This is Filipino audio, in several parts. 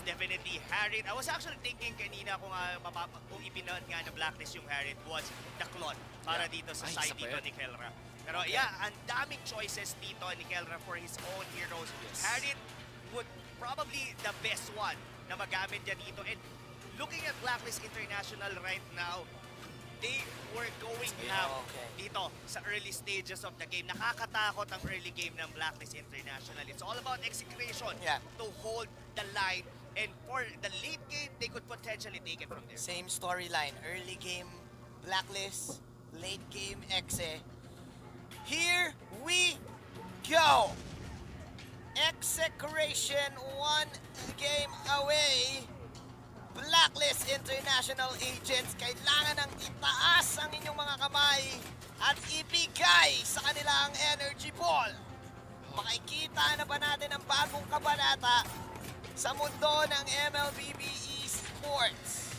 definitely Harriet. I was actually thinking kanina kung ipinad nga na Blacklist yung Harriet was the clone para dito sa side dito ni Kelra. Pero yeah, ang daming choices dito ni Kelra for his own heroes. Harriet would probably the best one na magamit niya dito. And looking at Blacklist International right now, they were going ham dito sa early stages of the game. Nakakatakot ang early game ng Blacklist International. It's all about execution to hold the line. And for the late game, they could potentially take it from there. Same storyline. Early game, Blacklist. Late game, Exe. Here we go! Execration, one game away. Blacklist International Agents, kailangan ng itaas ang inyong mga kamay at ibigay sa kanila ang energy ball. Makikita na ba natin ang bagong kabanata sa mundo ng MLBB Esports?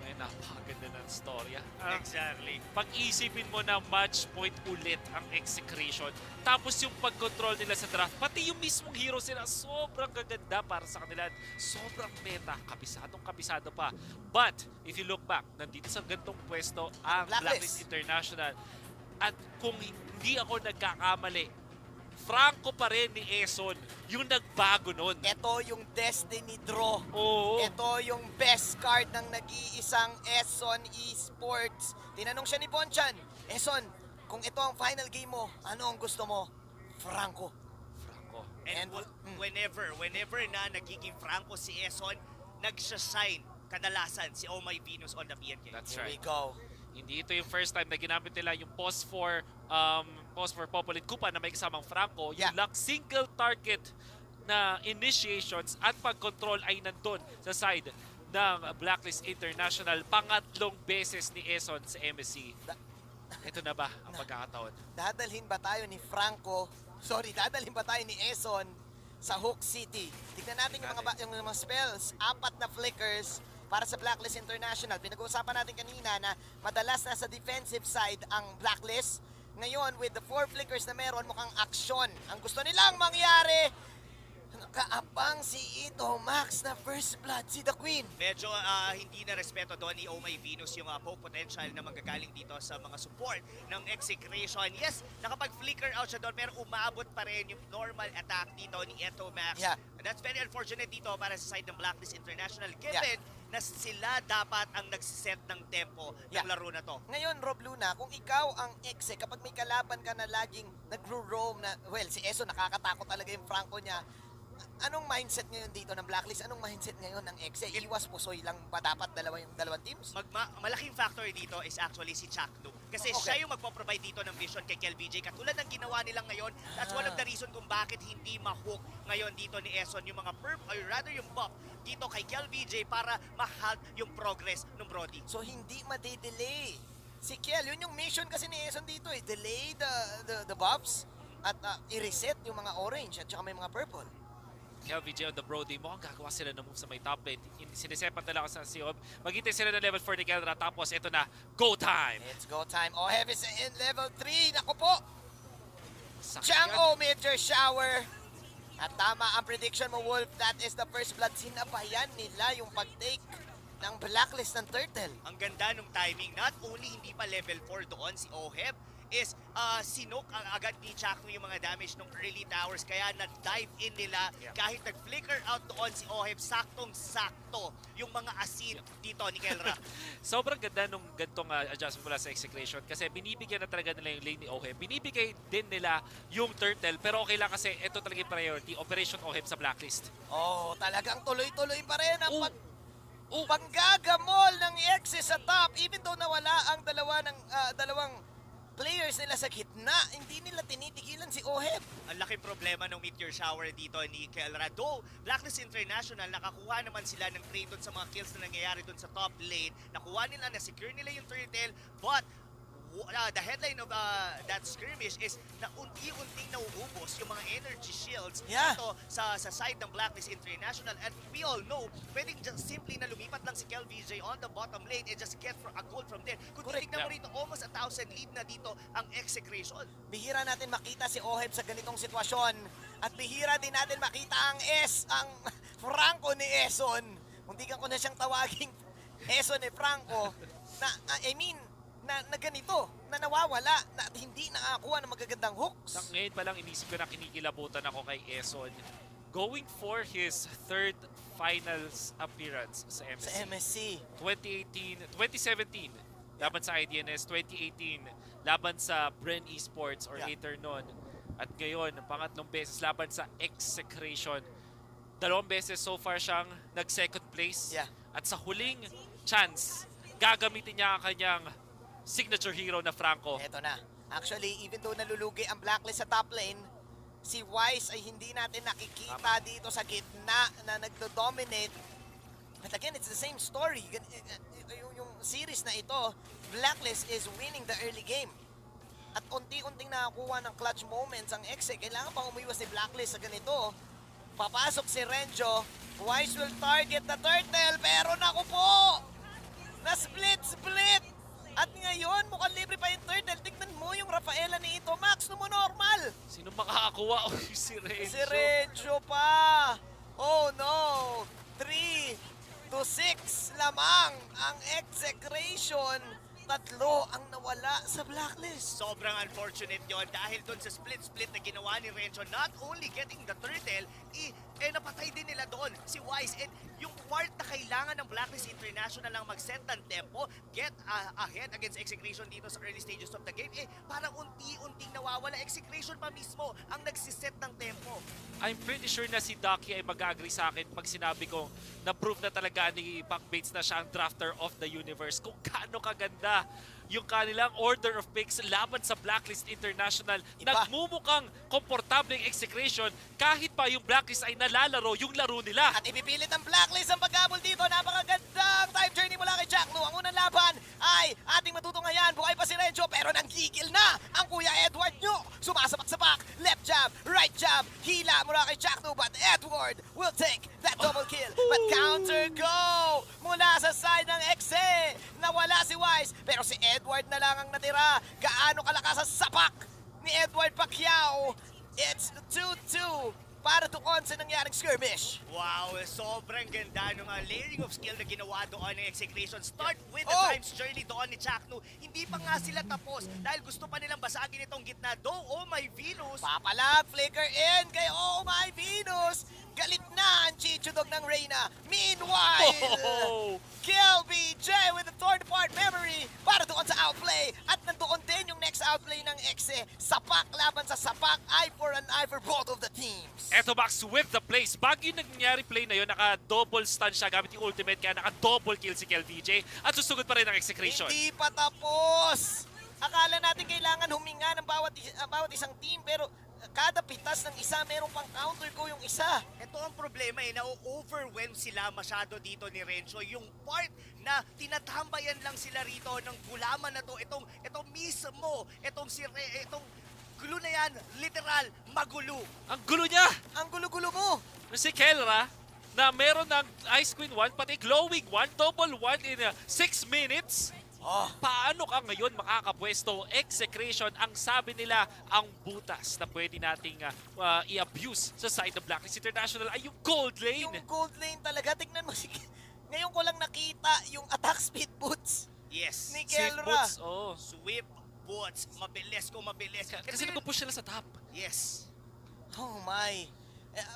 May napakaganda ng storya. Exactly. Pag-isipin mo na match point ulit ang execution. Tapos yung pag-control nila sa draft, pati yung mismong hero sila, sobrang gaganda para sa kanila. Sobrang meta, kapisado pa. But, if you look back, nandito sa gantong pwesto ang Blacklist International. At kung hindi ako nagkakamali, Franco pa rin ni Eson yung nagbago nun. Ito yung Destiny Draw. Oo. Ito yung best card ng nag-iisang Eson Esports. Tinanong siya ni Bonchan, Eson, kung ito ang final game mo, ano ang gusto mo? Franco. And whenever na nagiging Franco si Eson, nagsashine kadalasan si Oh My Venus on the PNK. That's Here right. we go. Hindi ito yung first time na ginamit nila yung pause for Popolin Kupa na may kasamang Franco. Yung lock single target na initiations at pag-control ay nandun sa side ng Blacklist International. Pangatlong beses ni Eson sa MSC. Ito na ba ang pagkakataon? Dadalhin ba tayo ni dadalhin ba tayo ni Eson sa Hook City? Tignan natin yung mga spells. 4 na flickers para sa Blacklist International. Pinag-uusapan natin kanina na madalas nasa defensive side ang Blacklist. Ngayon, with the 4 flickers na meron, mukhang aksyon. Ang gusto nilang mangyari, kaabang si Ito Max na first blood, si The Queen. Medyo hindi na respeto doon ni Oh My Venus yung poke potential na magagaling dito sa mga support ng execution. Yes, nakapag-flicker out siya doon pero umabot pa rin yung normal attack dito ni Eto Max. And that's very unfortunate dito para sa side ng Blacklist International given na sila dapat ang nagsiset ng tempo ng laro na to. Ngayon, Rob Luna, kung ikaw ang exe, kapag may kalaban ka na laging nagro-roam na, well, si Eso nakakatakot talaga yung Franco niya. Anong mindset ngayon dito ng Blacklist? Anong mindset ngayon ng exe? Iwas pusoy lang ba dapat dalawang teams? Malaking factor dito is actually si Chakno. Kasi siya yung magpo-provide dito ng vision kay KelVJ. Katulad ng ginawa nilang ngayon, that's one of the reason kung bakit hindi ma-hook ngayon dito ni Eson yung mga or rather yung buff dito kay KelVJ para ma-halt yung progress ng Brody. So hindi made-delay. Si Kel, yun yung mission kasi ni Eson dito eh. Delay the buffs at i-reset yung mga orange at saka may mga purple. KelVJ on the Brody, mukhang gagawa sila ng move sa may top lane. Sinisepan nila sa Siob. Maghintay sila ng level 4 ni Kelra. Tapos ito na, go time! It's go time. Oheb is in level 3. Naku po! Chang'o Meteor Shower. At tama ang prediction mo, Wolf. That is the first blood. Sinabayan nila yung pag-take ng Blacklist ng Turtle. Ang ganda nung timing. Not only hindi pa level 4 doon si Oheb, is sinok agad ni Chakno yung mga damage ng early towers. Kaya na-dive in nila. Kahit nag-flicker out doon si Oheb, saktong-sakto yung mga asin dito ni Kelra. Sobrang ganda nung gantong adjustment mula sa execution kasi binibigyan na talaga nila yung lane ni Oheb. Binibigay din nila yung Turtle pero okay lang kasi ito talaga yung priority. Operation Oheb sa Blacklist. Oh, talagang tuloy-tuloy pa rin ang panggagamol ng Exe sa top. Even though nawala ang dalawang players nila sa gitna, hindi nila tinitigilan si Oheb. Ang laking problema ng Meteor Shower dito ni Kelra. Though, Blacklist International, nakakuha naman sila ng trade doon sa mga kills na nangyayari doon sa top lane. Nakuha nila, na-secure nila yung Turtle, but the headline of that skirmish is na unti-unting nauubos yung mga energy shields dito sa side ng Blacklist International. And we all know, pwedeng just simply na lumipat lang si KelVJ on the bottom lane and just get for a gold from there. Kung titignan mo rito, almost 1,000 lead na dito ang execution. Bihira natin makita si Oheb sa ganitong sitwasyon. At bihira din natin makita ang Franco ni Eson. Muntikan ko na siyang tawaging Eson ni Franco. Na ganito, na nawawala, na hindi nakakuha ng magagandang hooks. Ngayon pa lang inisip ko na kinikilabutan ako kay Eson. Going for his third finals appearance sa MSC. Sa MSC. 2017, laban sa IDNS. 2018, laban sa Bren Esports or later nun. At ngayon, pangatlong beses laban sa Execration. 2 beses so far siyang nag-second place. Yeah. At sa huling chance, gagamitin niya ang kanyang signature hero na Franco. Eto na. Actually, even though nalulugi ang Blacklist sa top lane, si Wise ay hindi natin nakikita dito sa gitna na nagdo-dominate. But again, it's the same story. Yung series na ito, Blacklist is winning the early game. At unti-unting nakakuha ng clutch moments ang Exe. Kailangan pang umiwas si Blacklist sa ganito. Papasok si Renjo. Wise will target the turtle, pero naku po! Na-split! At ngayon, mukhang libre pa yung turtle. Tignan mo yung Rafaela ni ito. Max, no mo normal. Sino makakakuha? Si Renzo. Si Renjo pa. Oh no. 3-6 lamang ang Execration. 3 ang nawala sa Blacklist. Sobrang unfortunate yon dahil doon sa split-split na ginawa ni Renzo, not only getting the turtle, napatay din nila doon si Wise. And yung part na kailangan ng Blacklist International lang mag-set ng tempo, get ahead against Execration dito sa early stages of the game, parang unti-unting nawawala. Execration pa mismo ang nagsiset ng tempo. I'm pretty sure na si Ducky ay mag-agree sa akin pag sinabi kong na-prove na talaga ni Pac Bates na siya ang drafter of the universe. Kung gaano kaganda yung kanilang order of picks laban sa Blacklist International. Nagmumukhang komportable yung Execration kahit pa yung Blacklist ay nalalaro yung laro nila. At ipipilit ng Blacklist ang paghabol dito. Napakagandang time journey mula kay Jack Lu. Ang unang laban ay ating matutunghayan. Buhay pa si Renjo pero nanggigil na ang Kuya Edward nyo. Sumasapak-sapak. Left jab, right jab. Hila mula kay Jack Lu. But Edward will take that double kill. But counter go mula sa side ng Exe. Nawala si Wise pero si Edward na lang ang natira. Gaano kalakas ang sapak ni Edward Pacquiao. It's 2-2 para doon sa nangyaring skirmish. Wow, sobrang ganda ng layering of skill na ginawa doon ng Execration. Start with the time's journey doon ni Chaknu. Hindi pa nga sila tapos dahil gusto pa nilang basagin itong gitna. Oh my Venus! Papalag, flicker in kay Oh my Venus. Galit na ang Chichudog ng Reyna. Meanwhile, Kill BJ with the torn apart memory para doon sa outplay. At nandoon din yung next outplay ng Exe. Sapak laban sa sapak. Eye for an eye for both of the teams. Eto Max with the plays. Bago yung nangyari play na yun, naka-double stun siya gamit yung ultimate kaya naka-double kill si KLVJ at susugod pa rin ang Execration. Hindi pa tapos. Akala natin kailangan huminga ng bawat isang team pero kada pitas ng isa, meron pang counter ko yung isa. Ito ang problema na-overwhelm sila masyado dito ni Renzo. Yung part na tinatambayan lang sila rito ng gulaman na to, itong mismo, itong gulo na yan, literal, magulo. Ang gulo niya! Ang gulo-gulo mo. Si Kelra na meron ng Ice Queen 1, pati glowing 1, double 1 in 6 minutes. Paano ka ngayon makakapwesto? Execration, ang sabi nila, ang butas na pwede nating i-abuse sa side ng Blacklist International ay yung gold lane. Yung gold lane talaga, tignan mo si... Ngayon ko lang nakita yung attack speed boots Yes. ni Sweep Kelra. boots, oh. Sweep boots, mabilis. Kasi nagpo-push sila sa top. Yes. Oh my.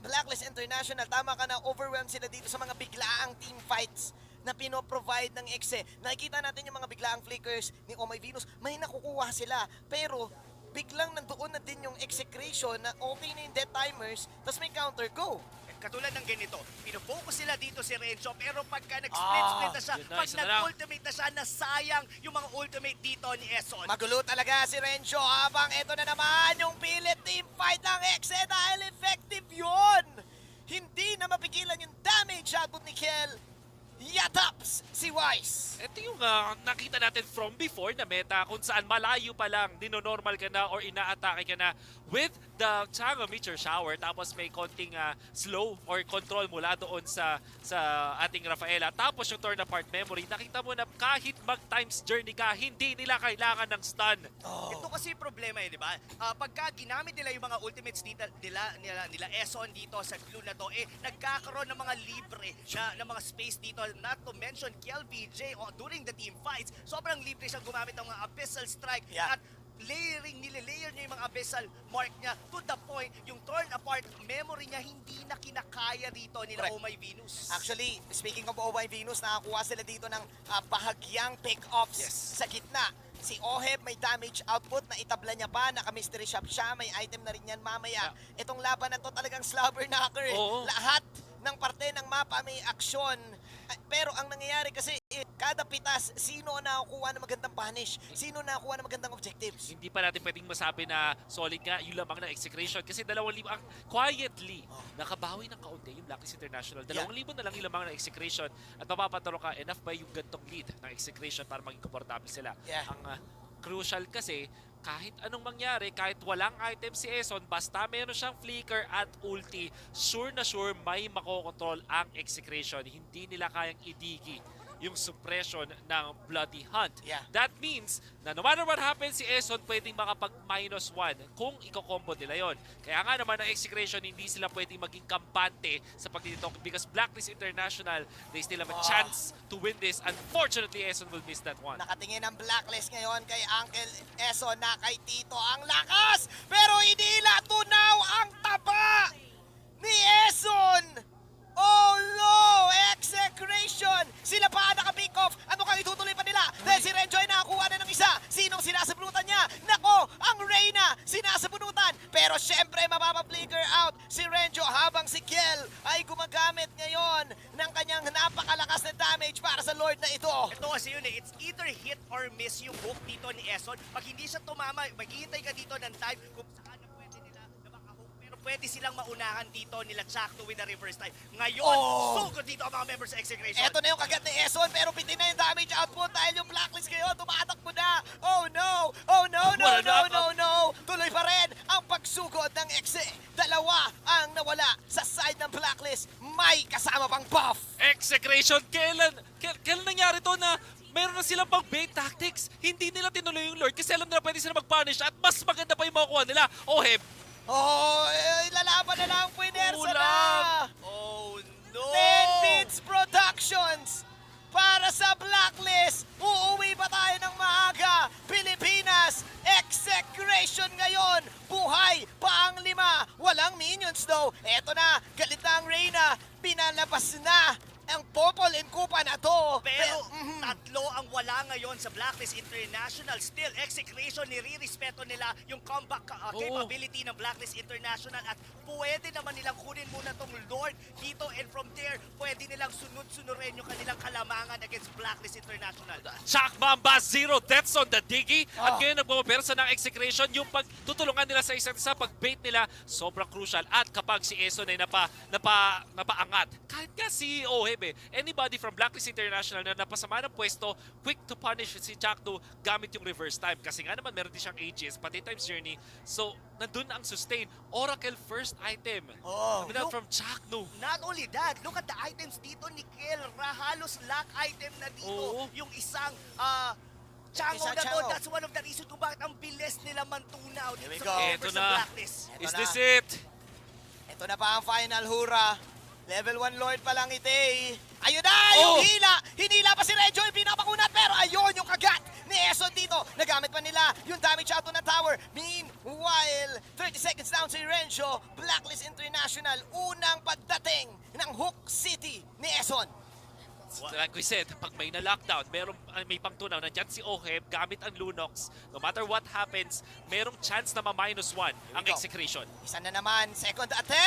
Blacklist International, tama ka na, overwhelmed sila dito sa mga biglaang team fights na pinoprovide ng Exe. Nakikita natin yung mga biglaang flickers ni Oh My Venus, may nakukuha sila. Pero biglang nandoon na din yung Execration na okay na yung death timers, tapos may counter go. Katulad ng ganito, pinofocus sila dito si Renzo, pero pagka nag-split-split na siya, yun na, pag isa na lang. nag-ultimate na siya, nasayang yung mga ultimate dito ni Eson. Magulo talaga si Renzo habang ito na naman yung pilit team fight ng Exe dahil effective yun. Hindi na mapigilan yung damage output ni Kel. Yataps si Wise. Ito yung nakita natin from before na meta kung saan malayo pa lang, dinonormal ka na or inaatake ka na with the Chang'e Meteor Shower tapos may konting slow or control mula doon sa ating Rafaela. Tapos yung turn apart memory, nakita mo na kahit mag-times journey ka, hindi nila kailangan ng stun. Ito kasi yung problema di ba? Pagka ginamit nila yung mga ultimates nila Eson dito sa glue na to, nagkakaroon ng mga libre na mga space dito. Not to mention, KLVJ during the team fights, sobrang libre siyang gumamit ng mga Abyssal Strike at nililayer niya yung mga Abyssal Mark niya to the point, yung turn apart memory niya hindi na kinakaya dito nila Oh My Venus. Actually, speaking of Oh My Venus, nakakuha sila dito ng bahagyang pick-offs sa gitna. Si Oheb may damage output na itabla niya pa, naka-mystery shop siya, may item na rin yan mamaya. Itong laban na to talagang slobber knocker. Lahat ng parte ng mapa may aksyon. Pero ang nangyayari kasi, kada pitas, sino ang nakakuha ng magandang punish? Sino ang nakakuha ng magandang objectives? Hindi pa natin pwedeng masabi na solid nga yung lamang ng execution kasi 2,000 ang quietly nakabawi ng kaunti yung Blacklist International. 2,000 na lang yung lamang ng execution at mapapatalo ka, enough ba yung gantong lead ng execution para maging komportable sila? Ang crucial kasi, kahit anong mangyari, kahit walang item si Eson, basta meron siyang flicker at ulti, sure na sure may makokontrol ang execution. Hindi nila kayang idigi yung suppression ng Bloody Hunt. That means na no matter what happens, si Eson pwedeng makapag-1 kung iko-combo nila yon. Kaya nga naman ang execution, hindi sila pwedeng maging kampante sa pagtitok because Blacklist International, they still have a chance to win this. Unfortunately, Eson will miss that one. Nakatingin ang Blacklist ngayon kay Uncle Eson na kay Tito ang lakas! Pero inila tunaw ang taba ni Eson! Oh no! Execration! Sila pa naka-pick off. Ano kang itutuloy pa nila? Dahil si Renjo ay nakakuha na ng isa. Sinong sinasabunutan niya? Nako! Ang Reyna sinasabunutan. Pero syempre mapapa-flicker out si Renjo habang si Kiel ay gumagamit ngayon ng kanyang napakalakas na damage para sa Lord na ito. Ito kasi yun it's either hit or miss yung hook dito ni Eson. Pag hindi siya tumama, maghihintay ka dito ng time kung saan na pwede nila na makahook. Pero pwede silang maunahan dito nila Chakto with the reverse time. Ngayon, sugod dito ang mga members sa execution. Eto na yung kagat ni Eson pero pitin na yung damage output dahil yung Blacklist ngayon tumatakbo na. Oh no! Oh no, no, no, no, no! Tuloy pa rin ang pagsugod ng Exe. Dalawa ang nawala sa side ng Blacklist. May kasama pang buff. Execration, kailan nangyari to na meron na silang pang bait tactics? Hindi nila tinuloy yung Lord kasi alam nila pwede sila mag-punish at mas maganda pa yung makukuha nila. Oheb, Lalaban na lang ang Puinersa na. Oh no! 10 Beats Productions para sa Blacklist. Uuwi ba tayo ng maaga? Pilipinas, execration ngayon. Buhay pa ang 5. Walang minions though. Eto na, galit na ang Reyna. Pinalabas na ang Popol and Kupa na to. Pero tatlo ang wala ngayon sa Blacklist International. Still, execution, nire-respeto nila yung comeback capability ng Blacklist International at pwede naman nilang kunin muna tong Lord dito and from there, pwede nilang sunod-sunurin yung kanilang kalamangan against Blacklist International. Shock Mamba, 0 deaths on the Diggy. At ngayon nagbumabersa ng execution. Yung pagtutulungan nila sa isa't isa, pag-bait nila, sobrang crucial. At kapag si Eson ay napaangat, kahit nga si Oheb, anybody from Blacklist International na napasama ng pwesto, quick to punish si Chakto gamit yung reverse time. Kasi nga naman meron din siyang Aegis, pati times journey. So, nandun ang sustain. Oracle first item. From Chakto. Not only that, look at the items dito ni Kelra. Halos lock item na dito. Yung isang Chang'e na to. That's one of the reasons kung bakit ang bilis nila mantunaw dito sa members ng Blacklist. Is this it? Ito na pa ang final hura. Level 1 Lord pa lang ite. Ayun na! Yung hila! Hinila pa si Renjo yung pinapakunat pero ayun yung kagat ni Eson dito. Nagamit pa nila yung damage out ng tower. Meanwhile, 30 seconds down si Renjo. Blacklist International. Unang pagdating ng Hook City ni Eson. Like we said, pag may na-lockdown, may pangtunaw, nandyan si Oheb, gamit ang Lunox. No matter what happens, merong chance na ma-1 ang execution. Isa na naman, second attempt!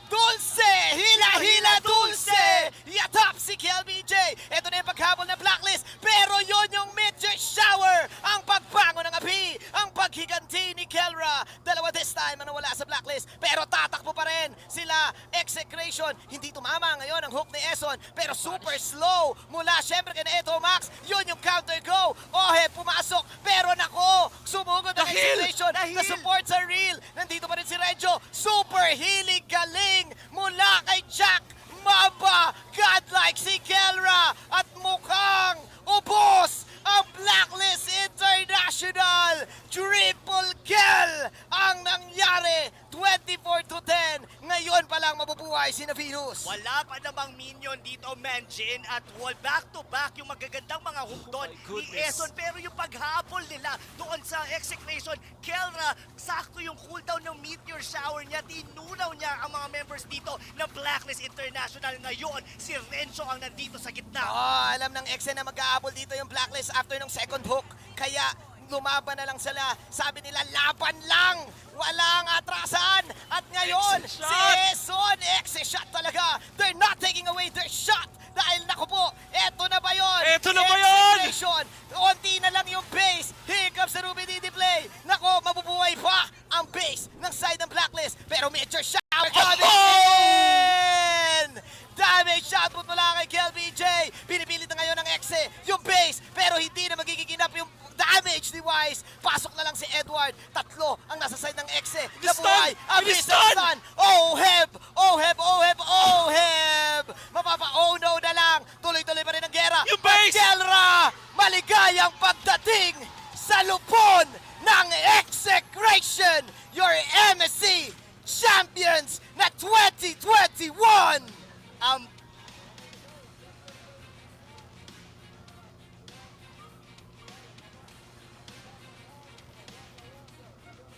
Dulce! Hila-hila Dulce! Yatap si KLBJ! Ito na yung paghabol ng Blacklist, pero yun yung mid-jet shower! Ang pagbango ng api! Ang paghiganti ni Kelra! Dalawa this time ang nawala sa Blacklist, pero tatakbo pa rin sila. Execration Execration. Hindi tumama ngayon ang hook ni Eson, pero super slow mula syempre kay Eto Max. Yun yung counter go. Ohe, pumasok, pero nako, sumugod ang Execration. The supports are real. Nandito pa rin si Renjo. Super healing galing mula kay Jack Mamba. Godlike si Kelra at mukhang ubos ang Blacklist International. Triple kill ang nangyari. 24-10. Ngayon pa lang mabubuhay si Venus. Wala pa namang minion dito, Manjin, at wall back-to-back yung magagandang mga hook doon my ni goodness. Eson. Pero yung paghabol nila doon sa Execration, Kelra, sakto yung cooldown ng Meteor Shower niya. Tinunaw niya ang mga members dito ng Blacklist International. Ngayon, si Renzo ang nandito sa gitna. Alam ng Exe na mag-aabol dito yung Blacklist after ng second hook. Kaya lumaban na lang sila. Sabi nila, laban lang! Walang atrasan! At ngayon, Exe si shot! Eson, Exe shot talaga! They're not taking away their shot! Dahil naku po, eto na ba yun? Eto na ba yun? Execution! Unti na lang yung base. Here comes the Ruby DD play. Nako, mabubuhay pa ang base ng side ng Blacklist. Pero major shower coming in! Damage shot mula kay KLBJ. Pinipilit na ngayon ng Exe yung base. Pero hindi na magiging enough yung damage ni Wise. Pasok na lang si Edward. Tatlo ang nasa side ng Exe. Nabuhay ang stun! Oheb! Oheb! Oheb! Oheb! Mapapa-oh no na lang. Tuloy-tuloy pa rin ang gera. Yung base! At Kelra! Maligayang pagdating sa lupon ng Execration! Your MSC Champions na 2021!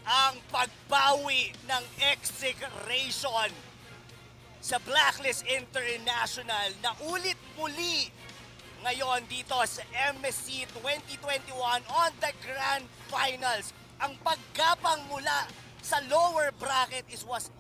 Ang pagbawi ng Execration sa Blacklist International na ulit muli ngayon dito sa MSC 2021 on the Grand Finals. Ang paggapang mula sa lower bracket was